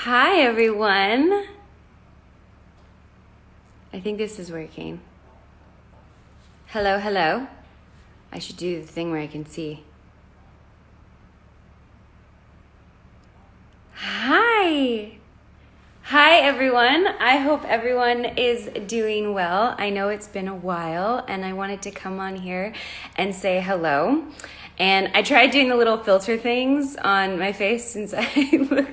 Hi, everyone. I think this is working. Hello, hello. I should do the thing where I can see. Hi. Hi, everyone. I hope everyone is doing well. I know it's been a while, and I wanted to come on here and say hello. And I tried doing the little filter things on my face since I look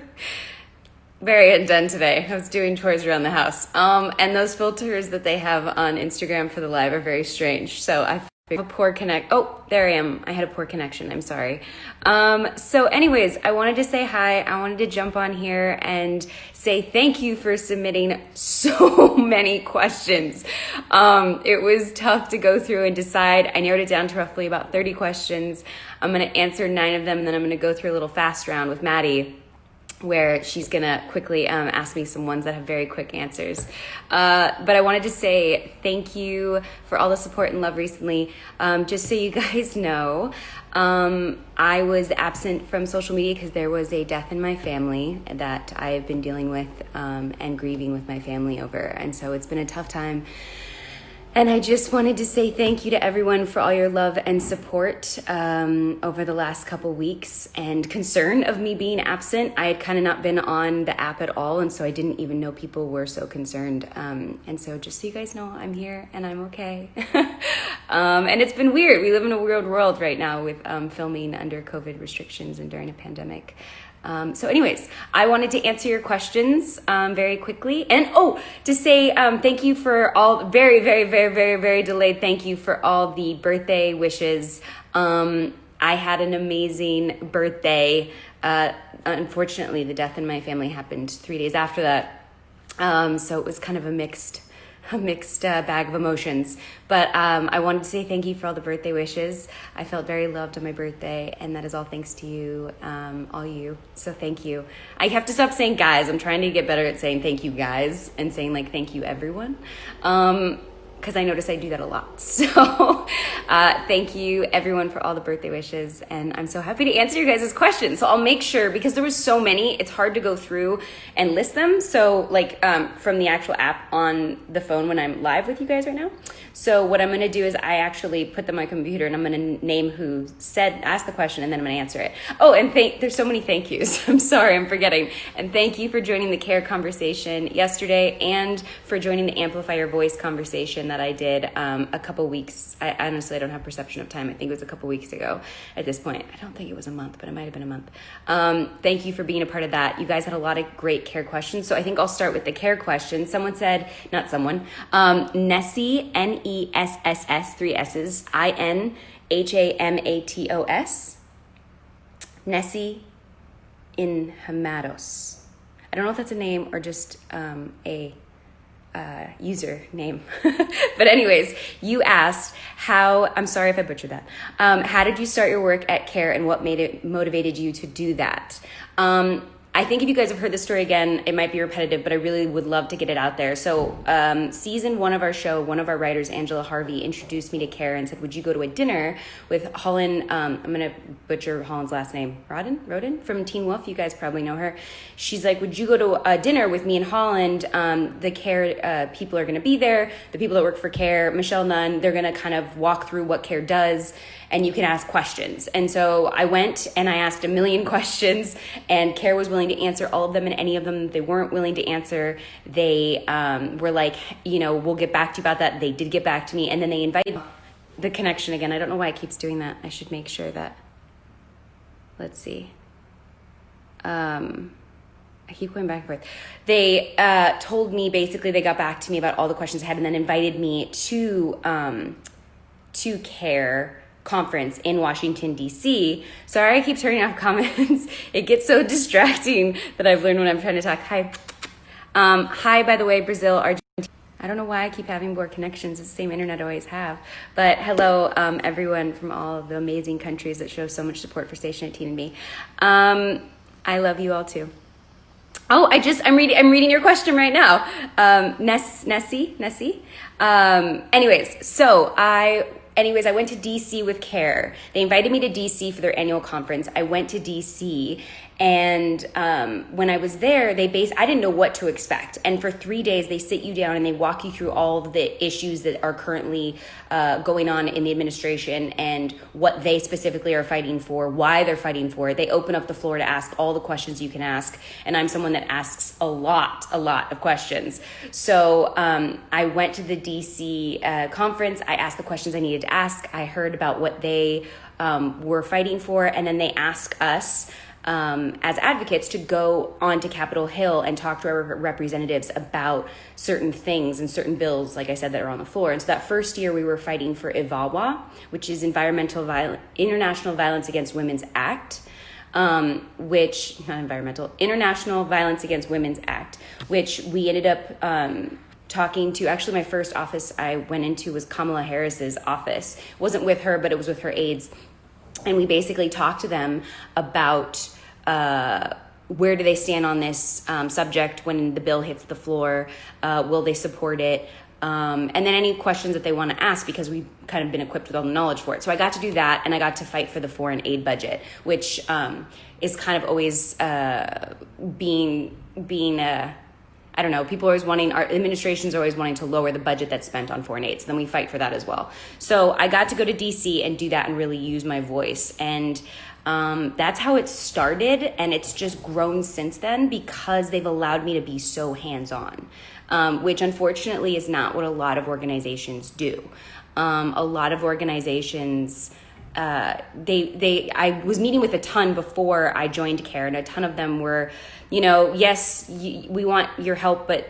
very undone today. I was doing chores around the house. And those filters that they have on Instagram for the live are very strange. So I have a poor Oh, there I am. I had a poor connection. I'm sorry. So anyways, I wanted to say hi. I wanted to jump on here and say thank you for submitting so many questions. It was tough to go through and decide. I narrowed it down to roughly about 30 questions. I'm going to answer 9 of them, and then I'm going to go through a little fast round with Maddie, where she's gonna quickly ask me some ones that have very quick answers. But I wanted to say thank you for all the support and love recently. Just so you guys know, I was absent from social media because there was a death in my family that I have been dealing with and grieving with my family over. And so it's been a tough time. And I just wanted to say thank you to everyone for all your love and support over the last couple weeks, and concern of me being absent. I had kind of not been on the app at all, and so I didn't even know people were so concerned. And so just so you guys know, I'm here and I'm okay. And it's been weird. We live in a weird world right now with filming under COVID restrictions and during a pandemic. So anyways, I wanted to answer your questions very quickly. And to say thank you for all very delayed thank you for all the birthday wishes. I had an amazing birthday. Unfortunately, the death in my family happened 3 days after that. So it was kind of a mixed bag of emotions. But I wanted to say thank you for all the birthday wishes. I felt very loved on my birthday, and that is all thanks to you, all you. So thank you. I have to stop saying guys. I'm trying to get better at saying thank you guys and saying like thank you everyone. Because I notice I do that a lot. So thank you everyone for all the birthday wishes, and I'm so happy to answer your guys' questions. So I'll make sure, because there was so many, it's hard to go through and list them. So like from the actual app on the phone when I'm live with you guys right now. So what I'm going to do is I actually put them on my computer, and I'm going to name who asked the question, and then I'm going to answer it. Oh, and there's so many thank yous. I'm sorry, I'm forgetting. And thank you for joining the CARE conversation yesterday, and for joining the Amplify Your Voice conversation that I did a couple weeks. I honestly don't have perception of time. I think it was a couple weeks ago at this point. I don't think it was a month, but it might have been a month. Thank you for being a part of that. You guys had a lot of great CARE questions. So I think I'll start with the CARE question. Someone said, not someone, Nessie, Ness, 3 S's, Inhamatos. Nessie Inhamatos. I don't know if that's a name or just a username. But anyways, you asked I'm sorry if I butchered that. How did you start your work at CARE, and what motivated you to do that? I think if you guys have heard the story again, it might be repetitive, but I really would love to get it out there. So season 1 of our show, one of our writers, Angela Harvey, introduced me to CARE and said, would you go to a dinner with Holland, I'm going to butcher Holland's last name, Roden from Teen Wolf. You guys probably know her. She's like, would you go to a dinner with me and Holland? The CARE people are going to be there. The people that work for CARE, Michelle Nunn, they're going to kind of walk through what CARE does, and you can ask questions. And so I went and I asked a million questions, and CARE was willing to answer all of them, and any of them they weren't willing to answer, they were like, we'll get back to you about that. They did get back to me, and then they invited the connection again. I don't know why it keeps doing that. I should make sure that, let's see. I keep going back and forth. They told me, basically they got back to me about all the questions I had, and then invited me to CARE conference in Washington, D.C. Sorry, I keep turning off comments. It gets so distracting that I've learned when I'm trying to talk. Hi. Hi, by the way, Brazil, Argentina. I don't know why I keep having more connections. It's the same internet I always have. But hello, everyone from all the amazing countries that show so much support for Station 18 and me. I love you all too. Oh, I'm reading your question right now. Nessie. Anyways, I went to DC with CARE. They invited me to DC for their annual conference. I went to DC, And when I was there, I didn't know what to expect. And for 3 days, they sit you down and they walk you through all of the issues that are currently going on in the administration and what they specifically are fighting for, why they're fighting for it. They open up the floor to ask all the questions you can ask. And I'm someone that asks a lot of questions. So I went to the DC conference. I asked the questions I needed to ask. I heard about what they were fighting for. And then they asked us as advocates to go onto Capitol Hill and talk to our representatives about certain things and certain bills, like I said, that are on the floor. And so that first year we were fighting for IVAWA, which is International Violence Against Women's Act, International Violence Against Women's Act, which we ended up talking to. Actually, my first office I went into was Kamala Harris's office. It wasn't with her, but it was with her aides. And we basically talked to them about where do they stand on this subject when the bill hits the floor? Will they support it? And then any questions that they want to ask, because we've kind of been equipped with all the knowledge for it. So I got to do that, and I got to fight for the foreign aid budget, which is kind of always being I don't know, people are always wanting, our administrations are always wanting to lower the budget that's spent on foreign aid. So then we fight for that as well. So I got to go to DC and do that and really use my voice. And that's how it started. And it's just grown since then because they've allowed me to be so hands-on, which unfortunately is not what a lot of organizations do. A lot of organizations, I was meeting with a ton before I joined CARE, and a ton of them were, yes, we want your help, but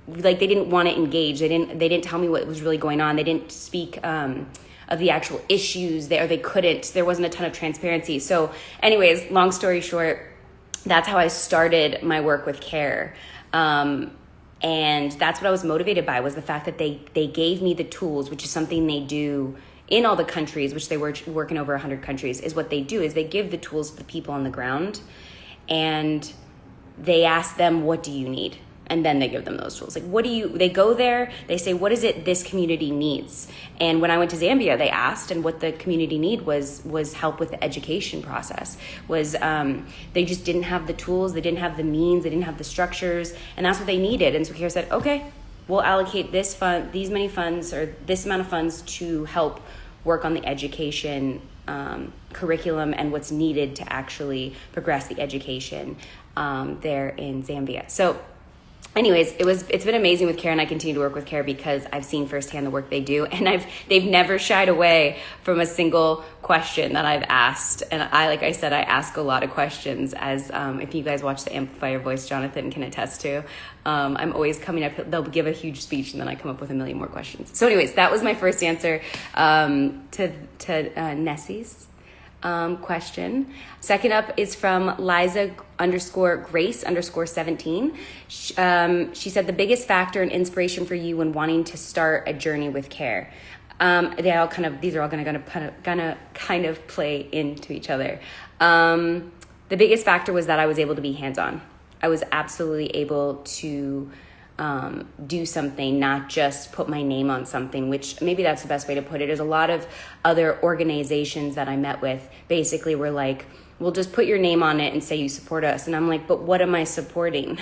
like they didn't want to engage. They didn't tell me what was really going on. They didn't speak of the actual issues there. They couldn't. There wasn't a ton of transparency. So, anyways, long story short, that's how I started my work with CARE. And that's what I was motivated by, was the fact that they gave me the tools, which is something they do in all the countries, which they work in over 100 countries, is what they do is they give the tools to the people on the ground, and they ask them, what do you need? And then they give them those tools. Like, they go there, they say, what is it this community needs? And when I went to Zambia, they asked, and what the community need was help with the education process, they just didn't have the tools, they didn't have the means, they didn't have the structures, and that's what they needed. And so CARE said, okay, we'll allocate these many funds, or this amount of funds, to help work on the education curriculum and what's needed to actually progress the education there in Zambia. So anyways, it's been amazing with CARE, and I continue to work with CARE because I've seen firsthand the work they do, and they've never shied away from a single question that I've asked. And like I said, I ask a lot of questions, as if you guys watch the Amplify Your Voice, Jonathan can attest to. I'm always coming up, they'll give a huge speech, and then I come up with a million more questions. So anyways, that was my first answer to Nessie's question. Second up is from Liza_Grace_17. She said, the biggest factor and inspiration for you when wanting to start a journey with CARE. These are all gonna kind of play into each other. The biggest factor was that I was able to be hands-on. I was absolutely able to do something, not just put my name on something, which maybe that's the best way to put it. Is a lot of other organizations that I met with basically were like, well, just put your name on it and say you support us. And I'm like, but what am I supporting?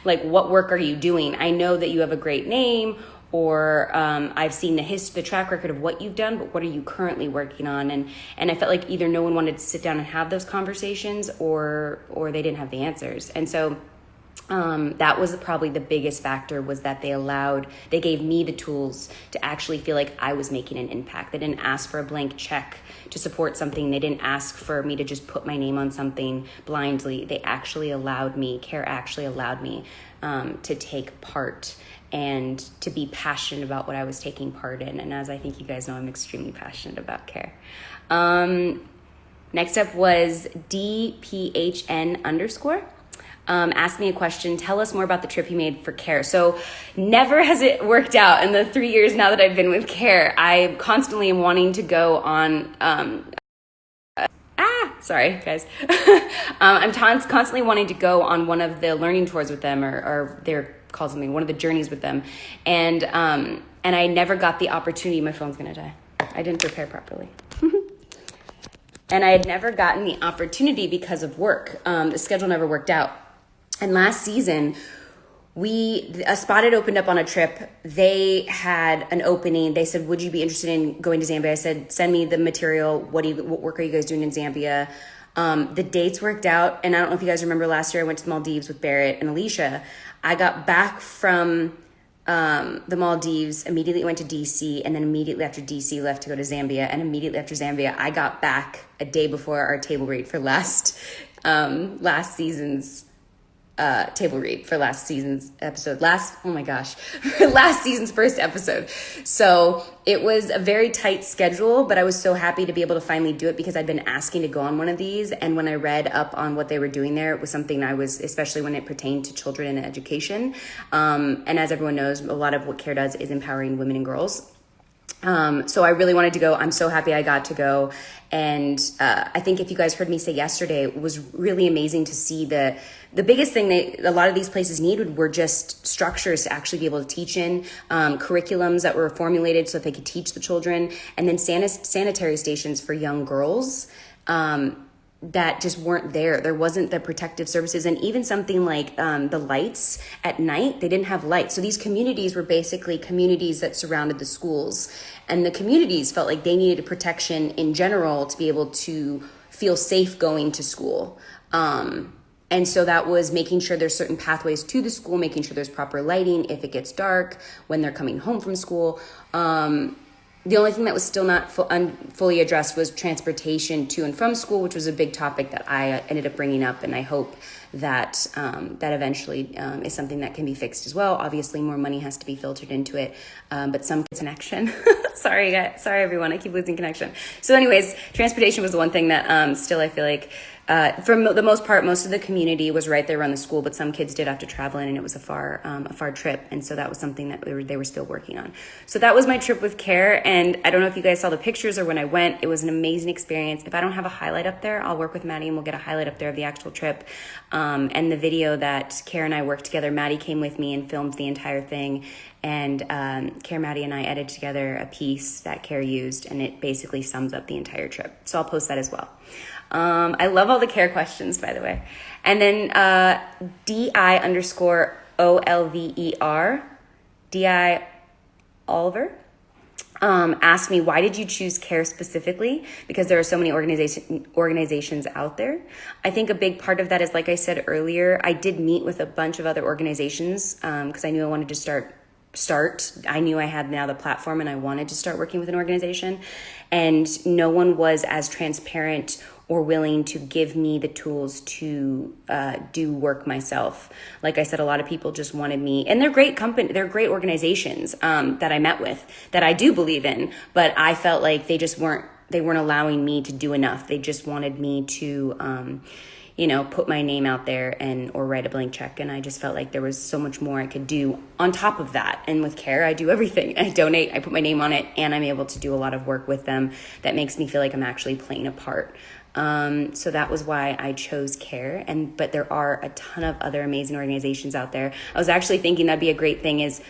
Like, what work are you doing? I know that you have a great name, or I've seen the track record of what you've done, but what are you currently working on? And I felt like either no one wanted to sit down and have those conversations, or they didn't have the answers. And so that was probably the biggest factor, was that they gave me the tools to actually feel like I was making an impact. They didn't ask for a blank check to support something. They didn't ask for me to just put my name on something blindly. CARE actually allowed me to take part and to be passionate about what I was taking part in. And as I think you guys know, I'm extremely passionate about CARE. Next up was DPHN_. Asked me a question. Tell us more about the trip you made for CARE. So never has it worked out in the 3 years now that I've been with CARE. I constantly am wanting to go on, sorry guys. I'm constantly wanting to go on one of the learning tours with them, or they're called something, one of the journeys with them. And I never got the opportunity. My phone's gonna die. I didn't prepare properly. And I had never gotten the opportunity because of work. The schedule never worked out. And last season, a spot had opened up on a trip. They had an opening. They said, would you be interested in going to Zambia? I said, send me the material. What work are you guys doing in Zambia? The dates worked out. And I don't know if you guys remember last year, I went to the Maldives with Barrett and Alicia. I got back from the Maldives, immediately went to DC, and then immediately after DC left to go to Zambia. And immediately after Zambia, I got back a day before our table read for last season's table read for last season's episode. Last season's first episode. So it was a very tight schedule, but I was so happy to be able to finally do it because I'd been asking to go on one of these. And when I read up on what they were doing there, it was something I was, especially when it pertained to children and education. And as everyone knows, a lot of what CARE does is empowering women and girls. So I really wanted to go. I'm so happy I got to go. And I think if you guys heard me say yesterday, it was really amazing to see the biggest thing a lot of these places needed were just structures to actually be able to teach in, curriculums that were formulated so that they could teach the children, and then sanitary stations for young girls that just weren't there. There wasn't the protective services, and even something like the lights at night, they didn't have lights. So these communities were basically communities that surrounded the schools, and the communities felt like they needed protection in general to be able to feel safe going to school. And so that was making sure there's certain pathways to the school, making sure there's proper lighting if it gets dark, when they're coming home from school. The only thing that was still not fully addressed was transportation to and from school, which was a big topic that I ended up bringing up. And I hope that that eventually is something that can be fixed as well. Obviously, more money has to be filtered into it, but some connection. Sorry, everyone. I keep losing connection. So anyways, transportation was the one thing that still I feel like for the most part, most of the community was right there around the school, but some kids did have to travel in, and it was a far trip. And so that was something that they were still working on. So that was my trip with CARE. And I don't know if you guys saw the pictures or when I went, it was an amazing experience. If I don't have a highlight up there, I'll work with Maddie and we'll get a highlight up there of the actual trip. And the video that CARE and I worked together, Maddie came with me and filmed the entire thing. And CARE, Maddie, and I edited together a piece that CARE used, and it basically sums up the entire trip. So I'll post that as well. I love all the CARE questions, by the way. And then DI_OLVER, DI Oliver, asked me, why did you choose CARE specifically? Because there are so many organizations out there. I think a big part of that is, like I said earlier, I did meet with a bunch of other organizations because I knew I wanted to start. I knew I had now the platform and I wanted to start working with an organization, and no one was as transparent or willing to give me the tools to do work myself. Like I said, a lot of people just wanted me, and they're great great organizations that I met with that I do believe in, but I felt like they weren't allowing me to do enough. They just wanted me to put my name out there or write a blank check. And I just felt like there was so much more I could do on top of that. And with CARE, I do everything. I donate, I put my name on it, and I'm able to do a lot of work with them that makes me feel like I'm actually playing a part. So that was why I chose CARE. But there are a ton of other amazing organizations out there. I was actually thinking that'd be a great thing is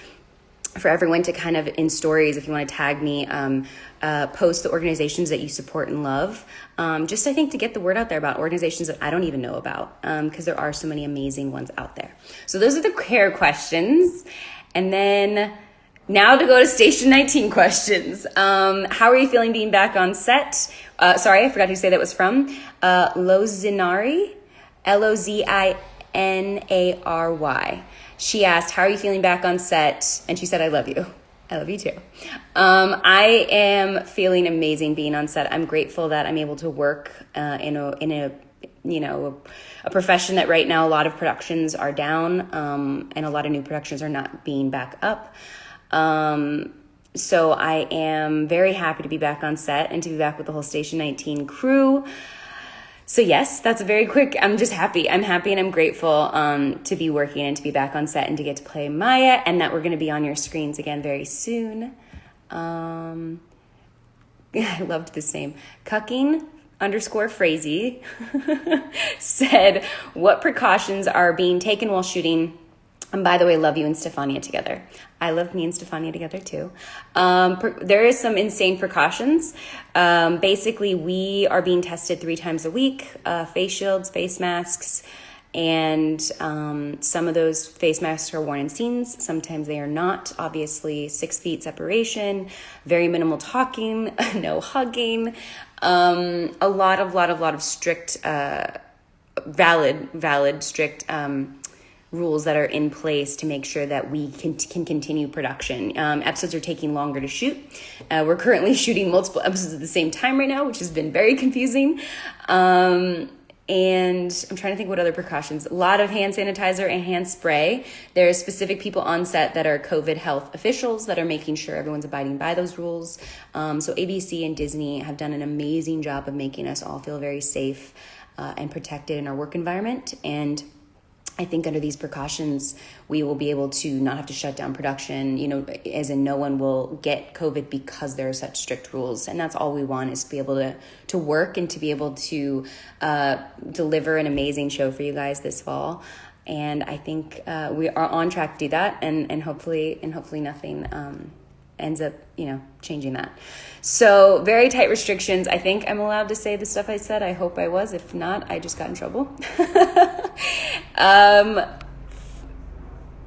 for everyone to kind of, in stories, if you want to tag me, post the organizations that you support and love. Just, I think, to get the word out there about organizations that I don't even know about, because there are so many amazing ones out there. So those are the CARE questions. And then now to go to Station 19 questions. How are you feeling being back on set? Sorry, I forgot who say that was from. Lozinari, Lozinary. She asked, how are you feeling back on set? And she said, I love you. I love you too. I am feeling amazing being on set. I'm grateful that I'm able to work in a profession that right now a lot of productions are down, and a lot of new productions are not being back up. So I am very happy to be back on set and to be back with the whole Station 19 crew. So yes, that's a very quick, I'm just happy. I'm happy and I'm grateful to be working and to be back on set and to get to play Maya, and that we're going to be on your screens again very soon. I loved this name. Cucking_Frazee said, what precautions are being taken while shooting And by the way, love you and Stefania together. I love me and Stefania together too. There is some insane precautions. Basically, we are being tested 3 times a week, face shields, face masks, and some of those face masks are worn in scenes. Sometimes they are not. Obviously, 6 feet separation, very minimal talking, no hugging, a lot of strict, valid, strict rules that are in place to make sure that we can continue production. Episodes are taking longer to shoot. We're currently shooting multiple episodes at the same time right now, which has been very confusing. And I'm trying to think what other precautions. A lot of hand sanitizer and hand spray. There are specific people on set that are COVID health officials that are making sure everyone's abiding by those rules. So ABC and Disney have done an amazing job of making us all feel very safe and protected in our work environment. And I think under these precautions, we will be able to not have to shut down production, as in no one will get COVID because there are such strict rules. And that's all we want, is to be able to work and to be able to deliver an amazing show for you guys this fall. And I think we are on track to do that, and hopefully nothing ends up, changing that. So very tight restrictions. I think I'm allowed to say the stuff I said. I hope I was. If not, I just got in trouble.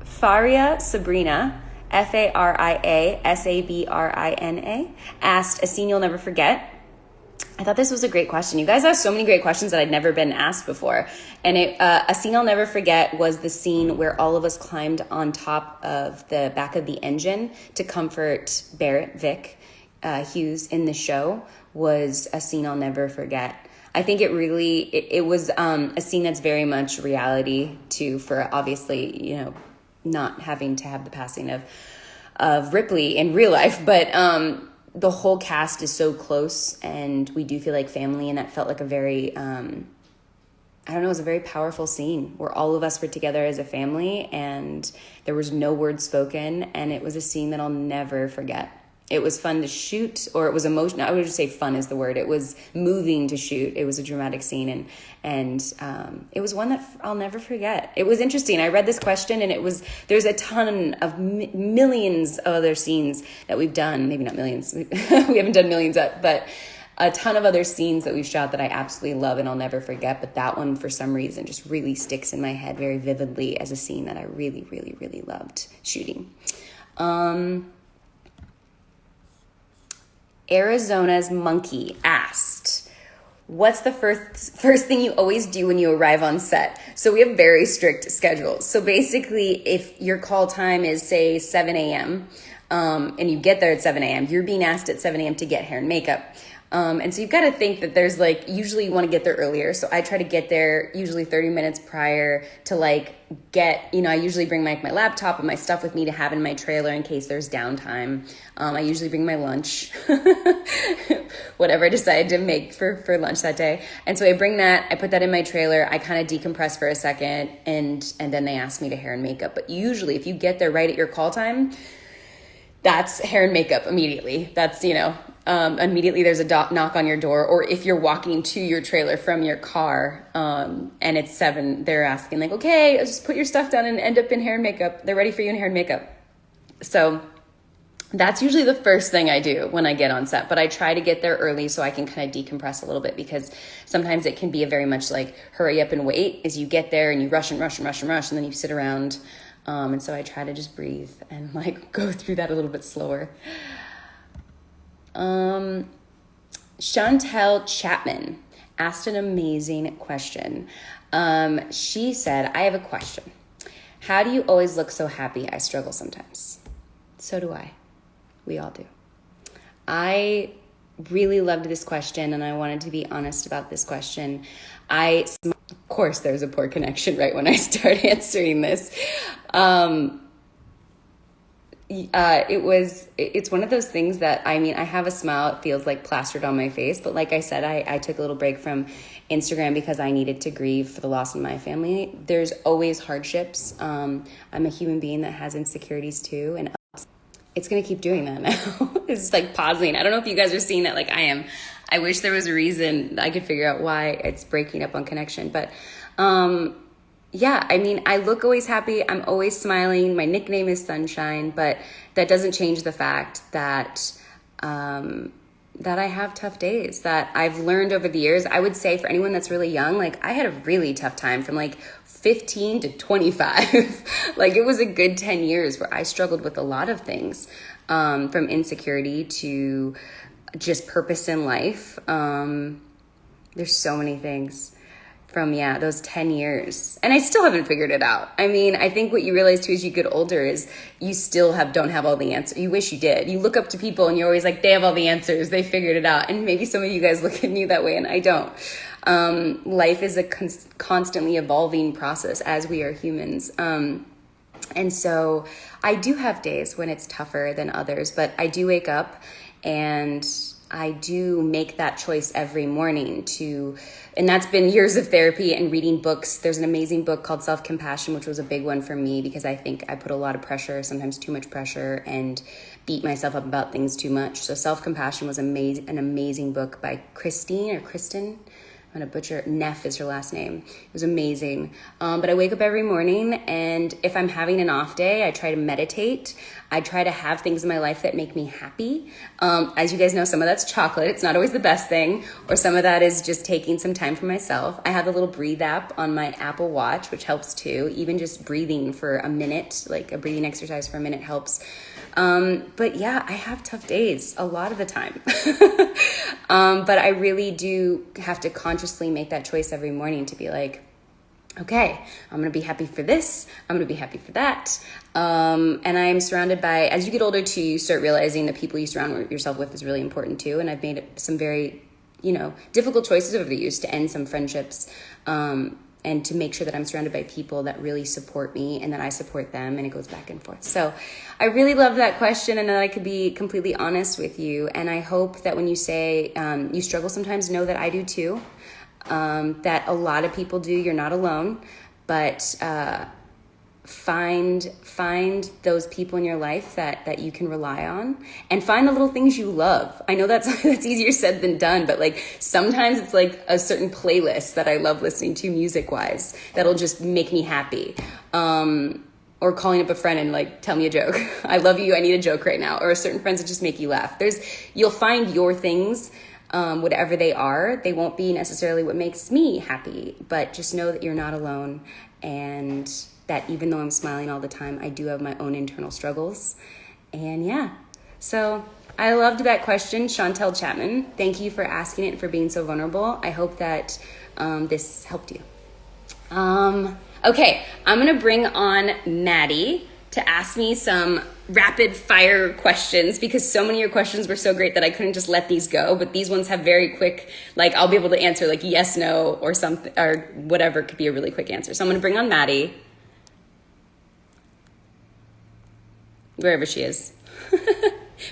Faria Sabrina, Faria Sabrina, asked, a scene you'll never forget. I thought this was a great question. You guys asked so many great questions that I'd never been asked before. And a scene I'll never forget was the scene where all of us climbed on top of the back of the engine to comfort Barrett Vic Hughes in the show. Was a scene I'll never forget. I think it was a scene that's very much reality too, for obviously, not having to have the passing of Ripley in real life, but the whole cast is so close, and we do feel like family, and that felt like a very, it was a very powerful scene where all of us were together as a family, and there was no word spoken, and it was a scene that I'll never forget. It was fun to shoot, or it was emotional. I would just say fun is the word. It was moving to shoot. It was a dramatic scene, and it was one that I'll never forget. It was interesting. I read this question, and there's a ton of millions of other scenes that we've done. Maybe not millions. We haven't done millions yet, but a ton of other scenes that we've shot that I absolutely love and I'll never forget. But that one, for some reason, just really sticks in my head very vividly as a scene that I really, really, really loved shooting. Arizona's Monkey asked, what's the first thing you always do when you arrive on set? So we have very strict schedules. So basically, if your call time is, say, 7 a.m., and you get there at 7 a.m., you're being asked at 7 a.m. to get hair and makeup. And so you've got to think that there's usually you want to get there earlier. So I try to get there usually 30 minutes prior to I usually bring my laptop and my stuff with me to have in my trailer in case there's downtime. I usually bring my lunch, whatever I decided to make for lunch that day. And so I bring that, I put that in my trailer. I kind of decompress for a second, and then they ask me to hair and makeup. But usually if you get there right at your call time, that's hair and makeup immediately. That's, immediately there's a knock on your door, or if you're walking to your trailer from your car, and it's 7, they're asking okay, just put your stuff down and end up in hair and makeup. They're ready for you in hair and makeup. So that's usually the first thing I do when I get on set, but I try to get there early so I can kind of decompress a little bit, because sometimes it can be a very much hurry up and wait as you get there, and you rush and rush and rush and rush, and then you sit around. And so I try to just breathe and go through that a little bit slower. Chantel Chapman asked an amazing question. She said, I have a question. How do you always look so happy? I struggle sometimes. So do I. We all do. I really loved this question, and I wanted to be honest about this question. Of course, there's a poor connection right when I start answering this. It's one of those things that, I have a smile, it feels like plastered on my face. But like I said, I took a little break from Instagram because I needed to grieve for the loss of my family. There's always hardships. I'm a human being that has insecurities too. And it's going to keep doing that now. It's pausing. I don't know if you guys are seeing that like I am. I wish there was a reason I could figure out why it's breaking up on connection. But Yeah, I mean, I look always happy. I'm always smiling. My nickname is Sunshine, but that doesn't change the fact that um, that I have tough days that I've learned over the years. I would say for anyone that's really young, like I had a really tough time from like 15 to 25. Like it was a good 10 years where I struggled with a lot of things, from insecurity to just purpose in life. There's so many things from, yeah, those 10 years. And I still haven't figured it out. I mean, I think what you realize too as you get older is you still don't have all the answers. You wish you did. You look up to people and you're always like, they have all the answers. They figured it out. And maybe some of you guys look at me that way and I don't. Life is a constantly evolving process as we are humans. And so I do have days when it's tougher than others, but I do wake up and I do make that choice every morning and that's been years of therapy and reading books. There's an amazing book called Self-Compassion, which was a big one for me because I think I put a lot of pressure, sometimes too much pressure, and beat myself up about things too much. So Self-Compassion was an amazing book by Kristen. I'm gonna butcher, Neff is her last name. It was amazing. But I wake up every morning, and if I'm having an off day, I try to meditate. I try to have things in my life that make me happy. As you guys know, some of that's chocolate. It's not always the best thing. Or some of that is just taking some time for myself. I have a little breathe app on my Apple Watch, which helps too. Even just breathing for a minute, like a breathing exercise for a minute helps. But yeah, I have tough days a lot of the time. But I really do have to consciously make that choice every morning to be like, okay, I'm going to be happy for this. I'm going to be happy for that. And I am surrounded by, as you get older too, you start realizing the people you surround yourself with is really important too. And I've made some very, difficult choices over the years to end some friendships, and to make sure that I'm surrounded by people that really support me and that I support them, and it goes back and forth. So I really love that question, and that I could be completely honest with you. And I hope that when you say you struggle sometimes, know that I do too, that a lot of people do. You're not alone, but find those people in your life that you can rely on, and find the little things you love. I know that's easier said than done, but like sometimes it's like a certain playlist that I love listening to music wise that'll just make me happy, or calling up a friend and like, tell me a joke. I love you, I need a joke right now. Or certain friends that just make you laugh. You'll find your things, whatever they are. They won't be necessarily what makes me happy, but just know that you're not alone, and that even though I'm smiling all the time, I do have my own internal struggles. And yeah, so I loved that question, Chantel Chapman. Thank you for asking it and for being so vulnerable. I hope that this helped you. Okay, I'm gonna bring on Maddie to ask me some rapid fire questions, because so many of your questions were so great that I couldn't just let these go. But these ones have very quick, like I'll be able to answer like yes, no, or something, or whatever could be a really quick answer. So I'm gonna bring on Maddie, wherever she is.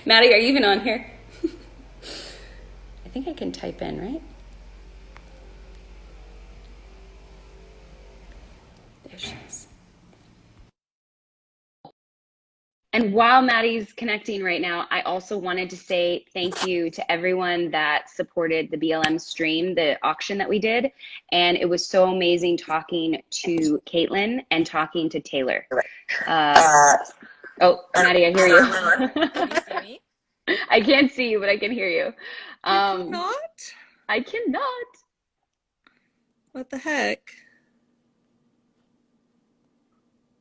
Maddie, are you even on here? I think I can type in, right? There she is. And while Maddie's connecting right now, I also wanted to say thank you to everyone that supported the BLM stream, the auction that we did. And it was so amazing talking to Caitlin and talking to Taylor. Oh, Maddie, I hear you. Can you see me? I can't see you, but I can hear you. You cannot? I cannot. What the heck?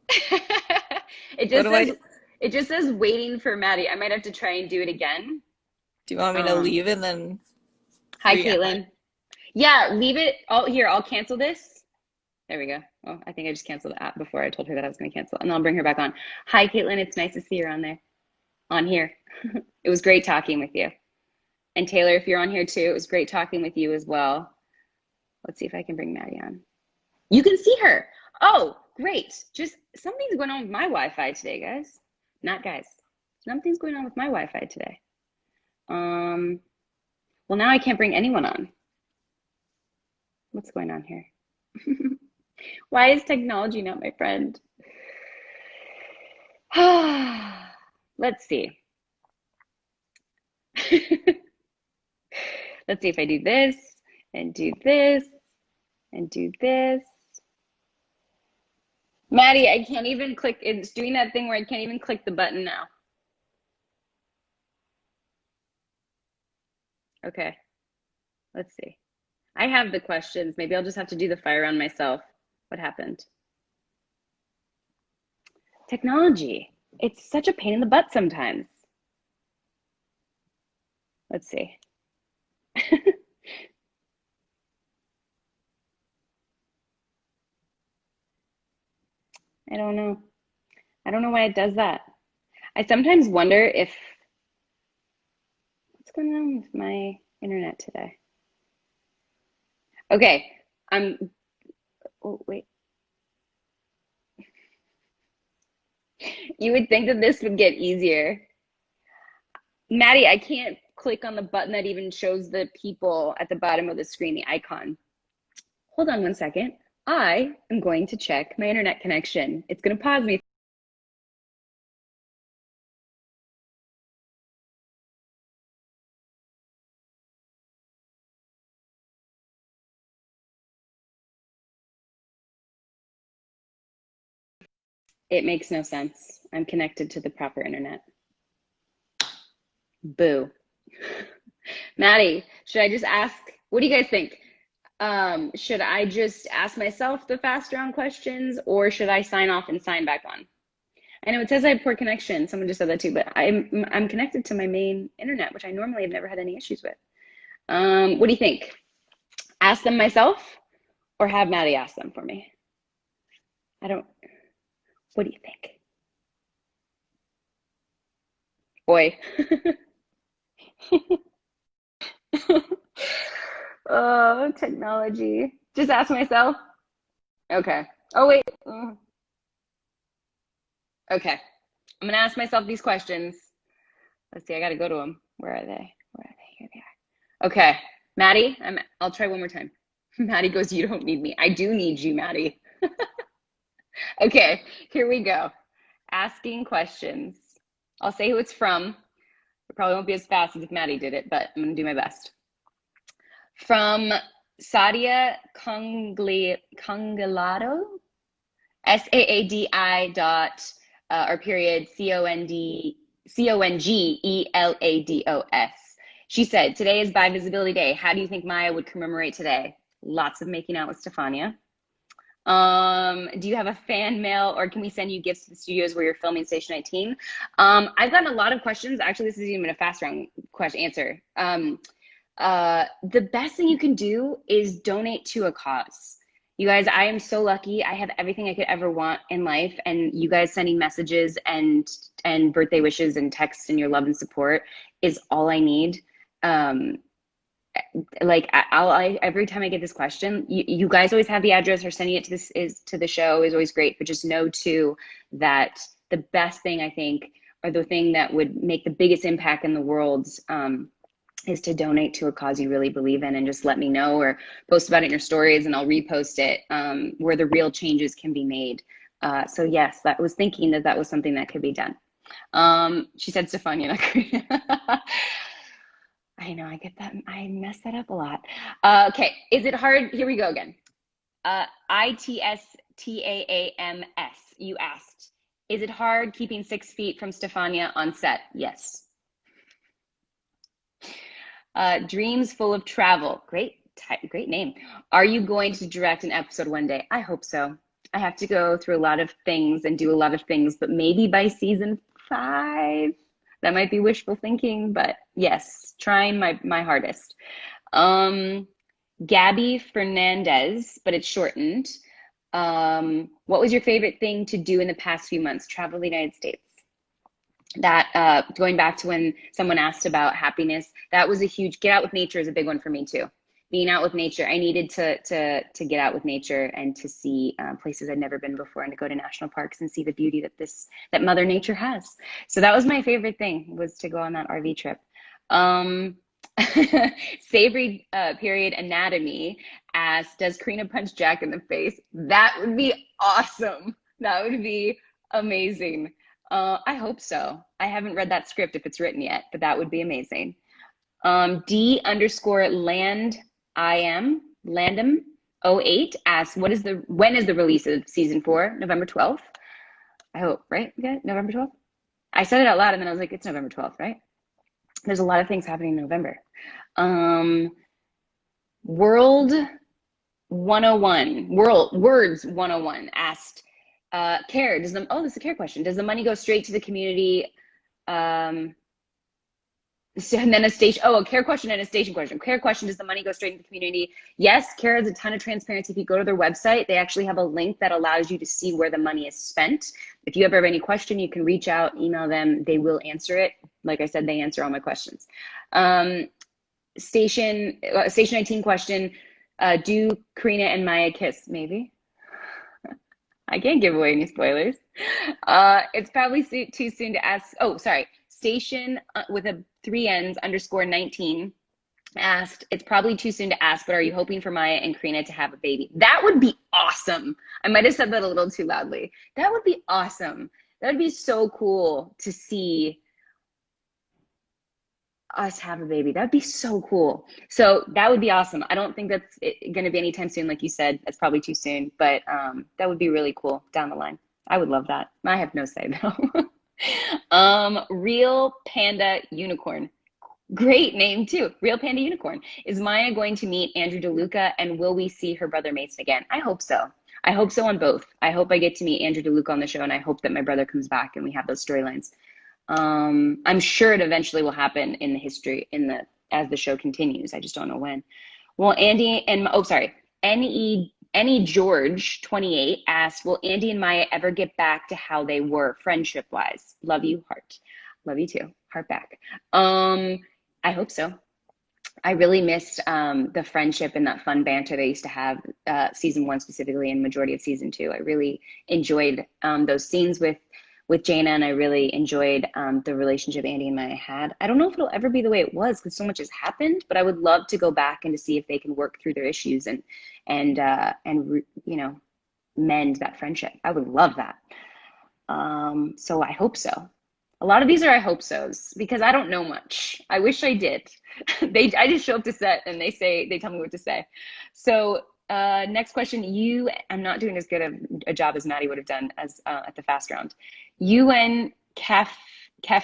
It What just do says I it just says waiting for Maddie. I might have to try and do it again. do? You want me to leave and then Hi, re-add? Caitlin. Yeah, leave it. Oh, here, I'll cancel this. There we go. Oh, I think I just canceled the app before I told her that I was going to cancel, and I'll bring her back on. Hi, Caitlin. It's nice to see you on there, on here. It was great talking with you. And Taylor, if you're on here too, it was great talking with you as well. Let's see if I can bring Maddie on. You can see her. Oh, great. Just something's going on with my Wi-Fi today, guys. Not guys. Something's going on with my Wi-Fi today. Well, now I can't bring anyone on. What's going on here? Why is technology not my friend? Let's see. Let's see if I do this and do this and do this. Maddie, I can't even click. It's doing that thing where I can't even click the button now. Okay, let's see. I have the questions. Maybe I'll just have to do the fire round myself. What happened? Technology. It's such a pain in the butt sometimes. Let's see. I don't know. I don't know why it does that. I sometimes wonder if what's going on with my internet today. Okay, oh wait. You would think that this would get easier. Maddie, I can't click on the button that even shows the people at the bottom of the screen, the icon. Hold on one second. I am going to check my internet connection. It's going to pause me. It makes no sense. I'm connected to the proper internet. Boo. Maddie, should I just ask? What do you guys think? Should I just ask myself the fast round questions or should I sign off and sign back on? I know it says I have poor connection. Someone just said that too, but I'm connected to my main internet, which I normally have never had any issues with. What do you think? Ask them myself or have Maddie ask them for me? What do you think? Boy. Oh, technology. Just ask myself. Okay. Oh, wait. Okay. I'm gonna ask myself these questions. Let's see, I gotta go to them. Where are they? Where are they? Here they are. Okay. Maddie, I'll try one more time. Maddie goes, you don't need me. I do need you, Maddie. Okay, here we go. Asking questions. I'll say who it's from. It probably won't be as fast as if Maddie did it, but I'm gonna do my best. From Sadia Congelado, SAADI dot or period CONGELADOS. She said, today is Bi Visibility Day. How do you think Maya would commemorate today? Lots of making out with Stefania. Do you have a fan mail or can we send you gifts to the studios where you're filming Station 19? I've gotten a lot of questions. Actually, this isn't even a fast round question answer. The best thing you can do is donate to a cause. You guys, I am so lucky. I have everything I could ever want in life, and you guys sending messages and birthday wishes and texts and your love and support is all I need. Like every time I get this question, you guys always have the address or sending it to the show is always great, but just know too that the best thing I think, or the thing that would make the biggest impact in the world, is to donate to a cause you really believe in, and just let me know or post about it in your stories and I'll repost it, where the real changes can be made. So yes, that was thinking that was something that could be done. She said Stefania. I know, I get that. I mess that up a lot. Okay, is it hard? Here we go again. ITSTAAMS, you asked, is it hard keeping 6 feet from Stefania on set? Yes. Dreams full of travel. Great name. Are you going to direct an episode one day? I hope so. I have to go through a lot of things and do a lot of things, but maybe by season 5. That might be wishful thinking, but yes, trying my hardest. Gabby Fernandez, but it's shortened. What was your favorite thing to do in the past few months? Travel the United States. That going back to when someone asked about happiness, that was a huge, get out with nature is a big one for me too. Being out with nature, I needed to get out with nature and to see places I'd never been before, and to go to national parks and see the beauty that Mother Nature has. So that was my favorite thing, was to go on that RV trip. Savre period anatomy asked, does Karina punch Jack in the face? That would be awesome. That would be amazing. I hope so. I haven't read that script if it's written yet, but that would be amazing. D_land_landum 08 asks, when is the release of season 4? November 12th? I hope, right? Yeah, November 12th? I said it out loud and then I was like, it's November 12th, right? There's a lot of things happening in November. Um, World 101, Words 101 asked, this is a care question. Does the money go straight to the community? Um, and then a care question and a station question. Care question, does the money go straight into the community? Yes, Care has a ton of transparency. If you go to their website, they actually have a link that allows you to see where the money is spent. If you ever have any question, you can reach out, email them. They will answer it. Like I said, they answer all my questions. Station 19 question, do Karina and Maya kiss? Maybe. I can't give away any spoilers. It's probably too soon to ask. Oh, sorry. Station with a 3 N's _19 asked, it's probably too soon to ask, but are you hoping for Maya and Karina to have a baby? That would be awesome. I might have said that a little too loudly. That would be awesome. That would be so cool to see us have a baby. That'd be so cool. So that would be awesome. I don't think that's going to be anytime soon. Like you said, that's probably too soon, but that would be really cool down the line. I would love that. I have no say though. Real Panda Unicorn. Great name too. Real Panda Unicorn. Is Maya going to meet Andrew DeLuca, and will we see her brother Mason again? I hope so. I hope so on both. I hope I get to meet Andrew DeLuca on the show, and I hope that my brother comes back and we have those storylines. I'm sure it eventually will happen in the history as the show continues. I just don't know when. Well, Andy and Any George 28 asked, will Andy and Maya ever get back to how they were friendship wise? Love you, heart. Love you too. Heart back. I hope so. I really missed the friendship and that fun banter they used to have season 1 specifically and majority of season 2. I really enjoyed those scenes with Jaina, and I really enjoyed the relationship Andy and Maya had. I don't know if it'll ever be the way it was because so much has happened, but I would love to go back and to see if they can work through their issues and you know, mend that friendship. I would love that. So I hope so. A lot of these are I hope so's because I don't know much. I wish I did. I just show up to set and they tell me what to say. So next question, I'm not doing as good a job as Maddie would have done as at the fast round. UN Cafe Con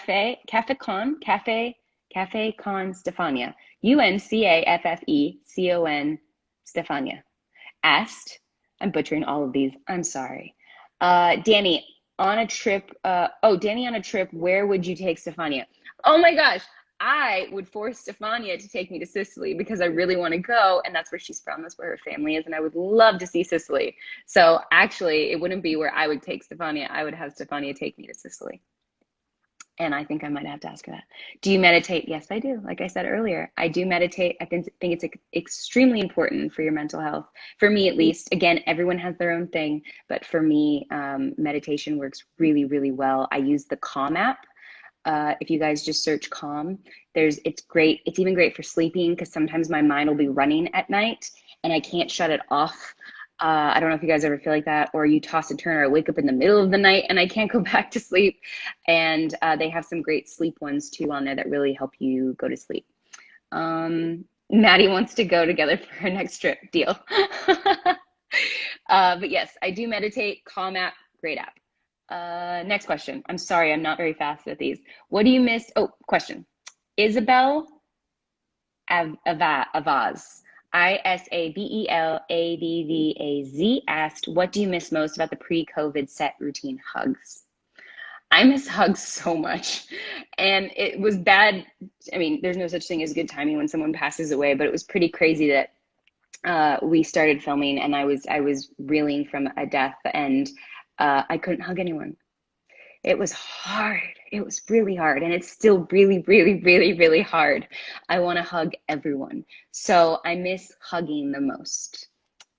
Stefania. UNCAFFECON Stefania asked, I'm butchering all of these, I'm sorry. Danny on a trip, where would you take Stefania? Oh my gosh, I would force Stefania to take me to Sicily because I really want to go, and that's where she's from, that's where her family is, and I would love to see Sicily. So actually, it wouldn't be where I would take Stefania, I would have Stefania take me to Sicily. And I think I might have to ask her that. Do you meditate? Yes, I do. Like I said earlier, I do meditate. I think it's extremely important for your mental health. For me, at least. Again, everyone has their own thing. But for me, meditation works really, really well. I use the Calm app. If you guys just search Calm, it's great. It's even great for sleeping because sometimes my mind will be running at night and I can't shut it off. I don't know if you guys ever feel like that, or you toss and turn, or I wake up in the middle of the night and I can't go back to sleep. And they have some great sleep ones too on there that really help you go to sleep. Maddie wants to go together for her next trip. Deal. But yes, I do meditate. Calm app, great app. Next question. I'm sorry, I'm not very fast at these. What do you miss? Oh, question. Isabel Avaz. ISABELABVAZ asked, what do you miss most about the pre-COVID set routine hugs? I miss hugs so much. And it was bad. I mean, there's no such thing as good timing when someone passes away, but it was pretty crazy that we started filming and I was reeling from a death and I couldn't hug anyone. It was hard. It was really hard. And it's still really, really, really, really hard. I want to hug everyone. So I miss hugging the most.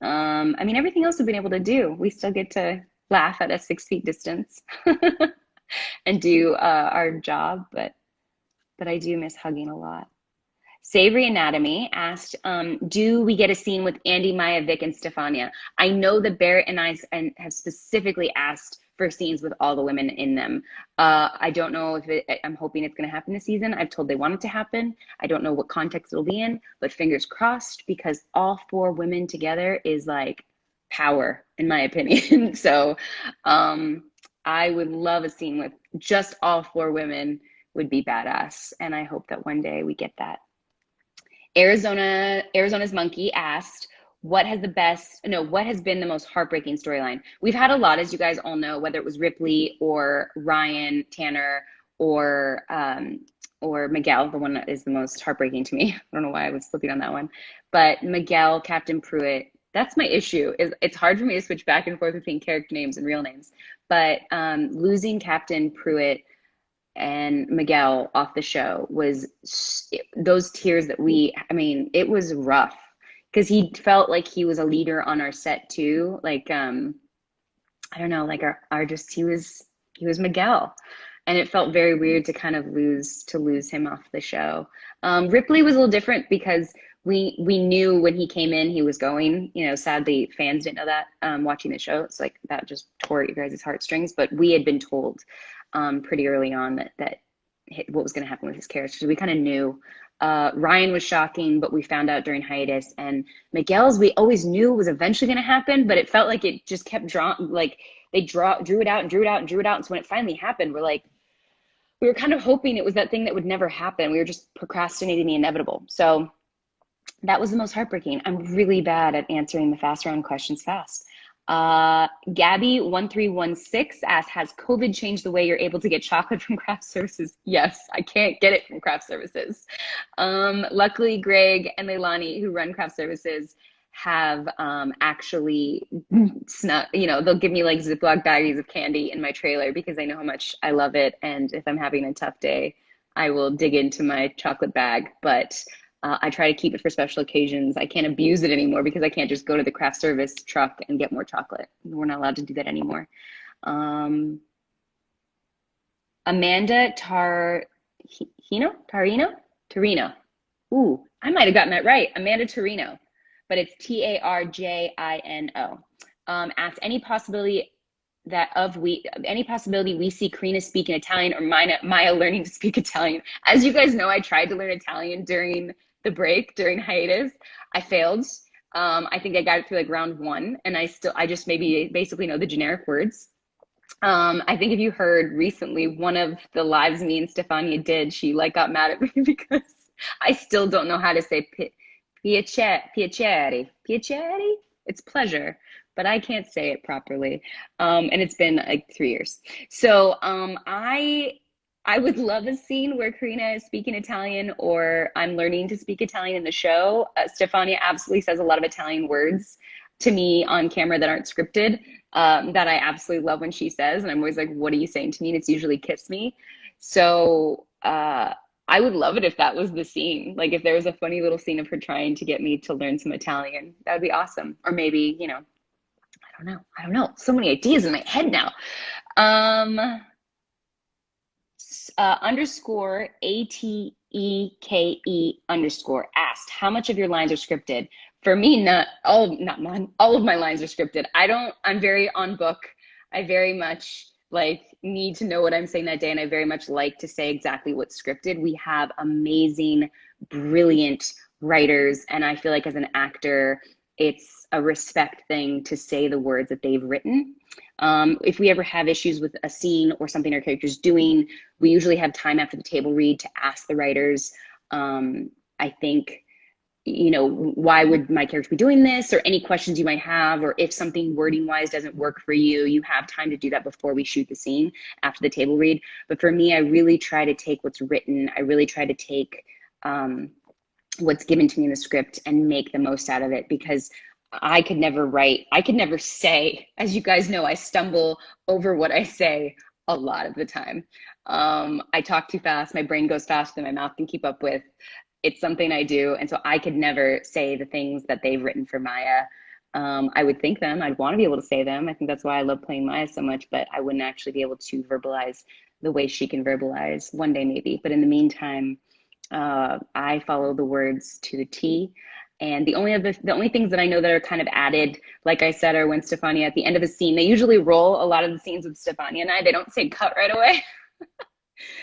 I mean, everything else we've been able to do. We still get to laugh at a 6 feet distance and do our job. But I do miss hugging a lot. Savre Anatomy asked, do we get a scene with Andy, Maya, Vic, and Stefania? I know that Barrett and I have specifically asked for scenes with all the women in them. I don't know if I'm hoping it's going to happen this season. I've told they want it to happen. I don't know what context it'll be in, but fingers crossed, because all 4 women together is like power, in my opinion. So I would love a scene with just all 4 women, would be badass. And I hope that one day we get that. Arizona's Monkey asked, what has been the most heartbreaking storyline? We've had a lot, as you guys all know, whether it was Ripley or Ryan, Tanner, or Miguel, the one that is the most heartbreaking to me. I don't know why I was flipping on that one. But Miguel, Captain Pruitt, that's my issue. It's hard for me to switch back and forth between character names and real names. But losing Captain Pruitt and Miguel off the show was those tears that it was rough, because he felt like he was a leader on our set too. Like, I don't know, like he was Miguel, and it felt very weird to kind of lose him off the show. Ripley was a little different because we knew when he came in he was going. Sadly, fans didn't know that watching the show. It's like that just tore at you guys' heartstrings. But we had been told pretty early on that what was going to happen with his character. So we kind of knew. Ryan was shocking, but we found out during hiatus. And Miguel's, we always knew was eventually going to happen, but it felt like it just kept drawing. Like they drew it out and drew it out and drew it out. And so when it finally happened, we were kind of hoping it was that thing that would never happen. We were just procrastinating the inevitable. So that was the most heartbreaking. I'm really bad at answering the fast round questions fast. Gabby1316 asks, has COVID changed the way you're able to get chocolate from craft services? Yes, I can't get it from craft services. Luckily, Greg and Leilani, who run craft services, have actually snuck, they'll give me like Ziploc baggies of candy in my trailer because they know how much I love it. And if I'm having a tough day, I will dig into my chocolate bag. But I try to keep it for special occasions. I can't abuse it anymore because I can't just go to the craft service truck and get more chocolate. We're not allowed to do that anymore. Amanda Tarino. Ooh, I might have gotten that right. Amanda Tarino, but it's Tarjino. Asked any possibility we see Karina speak in Italian or Maya learning to speak Italian. As you guys know, I tried to learn Italian during the break, during hiatus. I failed. I think I got it through like round 1, and I just basically know the generic words. I think if you heard recently, one of the lives me and Stefania did, she got mad at me because I still don't know how to say piacere. It's pleasure, but I can't say it properly. And it's been like 3 years. So I would love a scene where Karina is speaking Italian or I'm learning to speak Italian in the show. Stefania absolutely says a lot of Italian words to me on camera that aren't scripted, that I absolutely love when she says. And I'm always like, what are you saying to me? And it's usually kiss me. So I would love it if that was the scene. Like if there was a funny little scene of her trying to get me to learn some Italian, that would be awesome. Or maybe, I don't know. So many ideas in my head now. Underscore ATEKE underscore asked, how much of your lines are scripted? For me, not all of my lines are scripted. I'm very on book. I very much need to know what I'm saying that day. And I very much like to say exactly what's scripted. We have amazing, brilliant writers. And I feel like as an actor, it's a respect thing to say the words that they've written. If we ever have issues with a scene or something our character's doing, we usually have time after the table read to ask the writers, I think, why would my character be doing this, or any questions you might have, or if something wording wise doesn't work for you, you have time to do that before we shoot the scene after the table read. But for me, I really try to take what's written. I really try to take what's given to me in the script and make the most out of it, because I could never say, as you guys know, I stumble over what I say a lot of the time. I talk too fast. My brain goes faster than my mouth can keep up with. It's something I do. And so I could never say the things that they've written for Maya. I would think them. I'd want to be able to say them. I think that's why I love playing Maya so much, but I wouldn't actually be able to verbalize the way she can verbalize. One day maybe. But in the meantime, I follow the words to the T. And the only things that I know that are kind of added, like I said, are when Stefania at the end of a scene, they usually roll a lot of the scenes with Stefania and I. They don't say cut right away.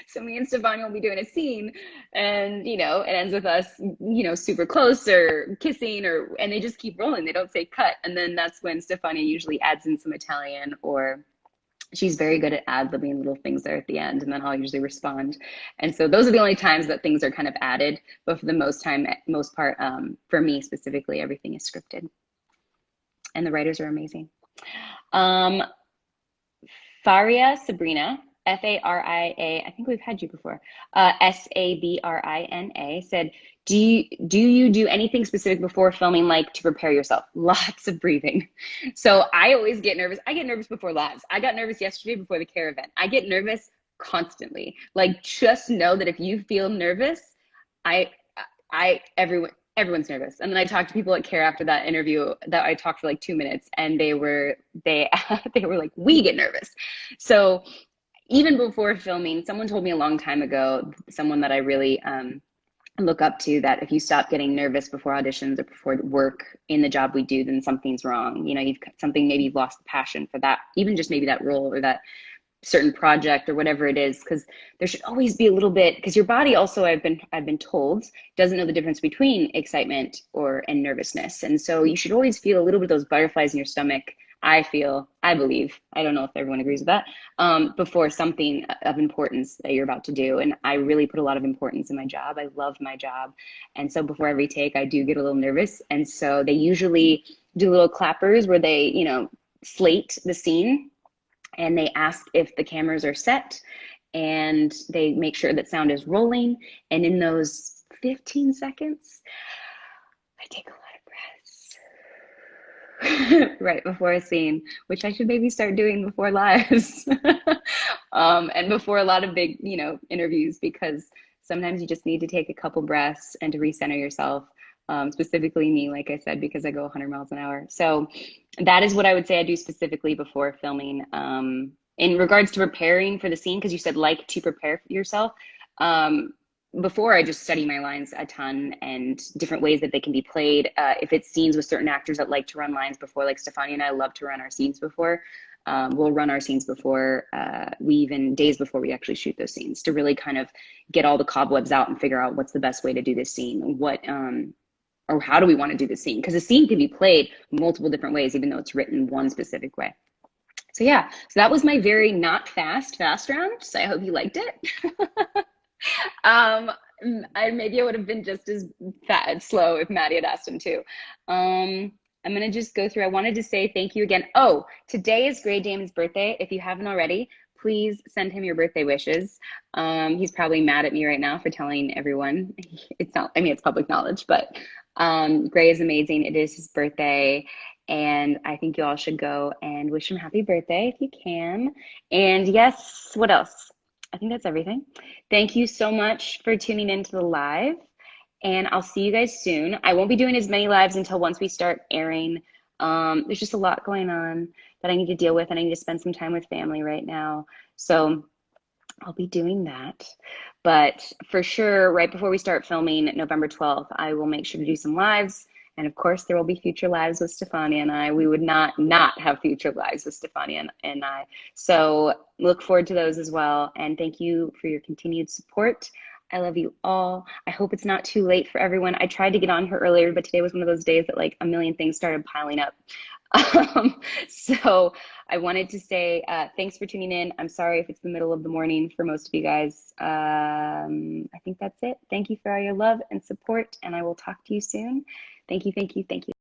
So me and Stefania will be doing a scene and, you know, it ends with us, you know, super close or kissing and they just keep rolling. They don't say cut. And then that's when Stefania usually adds in some Italian, or she's very good at ad-libbing little things there at the end, and then I'll usually respond. And so those are the only times that things are kind of added, but for the most part, for me specifically, everything is scripted. And the writers are amazing. Faria Sabrina, Faria, I think we've had you before, Sabrina said, do you do anything specific before filming, like to prepare yourself? Lots of breathing. So I always get nervous. I get nervous before lives. I got nervous yesterday before the care event. I get nervous constantly. Like, just know that if you feel nervous, everyone's nervous. And then I talked to people at care after that interview that I talked for like 2 minutes, and they were like, we get nervous. So even before filming, someone told me a long time ago, someone that I really look up to, that if you stop getting nervous before auditions or before work in the job we do, then something's wrong. You know, maybe you've lost the passion for that, even just maybe that role or that certain project or whatever it is, because there should always be a little bit, because your body also, I've been told, doesn't know the difference between excitement and nervousness. And so you should always feel a little bit of those butterflies in your stomach. I believe, I don't know if everyone agrees with that, before something of importance that you're about to do. And I really put a lot of importance in my job. I love my job. And so before every take, I do get a little nervous. And so they usually do little clappers where they, you know, slate the scene, and they ask if the cameras are set, and they make sure that sound is rolling. And in those 15 seconds, I take a lot of breaths right before a scene, which I should maybe start doing before lives and before a lot of big, you know, interviews, because sometimes you just need to take a couple breaths and to recenter yourself. Specifically me, like I said, because I go 100 miles an hour. So that is what I would say I do specifically before filming. In regards to preparing for the scene, because you said like to prepare yourself, before I just study my lines a ton and different ways that they can be played. If it's scenes with certain actors that like to run lines before, like Stefania and I love to run our scenes before. We'll run our scenes before, days before we actually shoot those scenes, to really kind of get all the cobwebs out and figure out what's the best way to do this scene, or how do we want to do the scene? Because a scene can be played multiple different ways, even though it's written one specific way. So yeah, so that was my very not fast round. So I hope you liked it. Maybe I would have been just as slow if Maddie had asked him to. I'm gonna just go through. I wanted to say thank you again. Oh, today is Gray Damon's birthday. If you haven't already, please send him your birthday wishes. He's probably mad at me right now for telling everyone. It's not, I mean, it's public knowledge, but Gray is amazing. It is his birthday, and I think you all should go and wish him happy birthday if you can. And yes, what else? I think that's everything. Thank you so much for tuning into the live, and I'll see you guys soon. I won't be doing as many lives until once we start airing. There's just a lot going on that I need to deal with, and I need to spend some time with family right now. So I'll be doing that. But for sure, right before we start filming November 12th, I will make sure to do some lives. And of course, there will be future lives with Stefania and I. We would not have future lives with Stefania and I. So look forward to those as well. And thank you for your continued support. I love you all. I hope it's not too late for everyone. I tried to get on here earlier, but today was one of those days that like a million things started piling up. So I wanted to say thanks for tuning in. I'm sorry if it's the middle of the morning for most of you guys. I think that's it. Thank you for all your love and support, and I will talk to you soon. Thank you, thank you, thank you.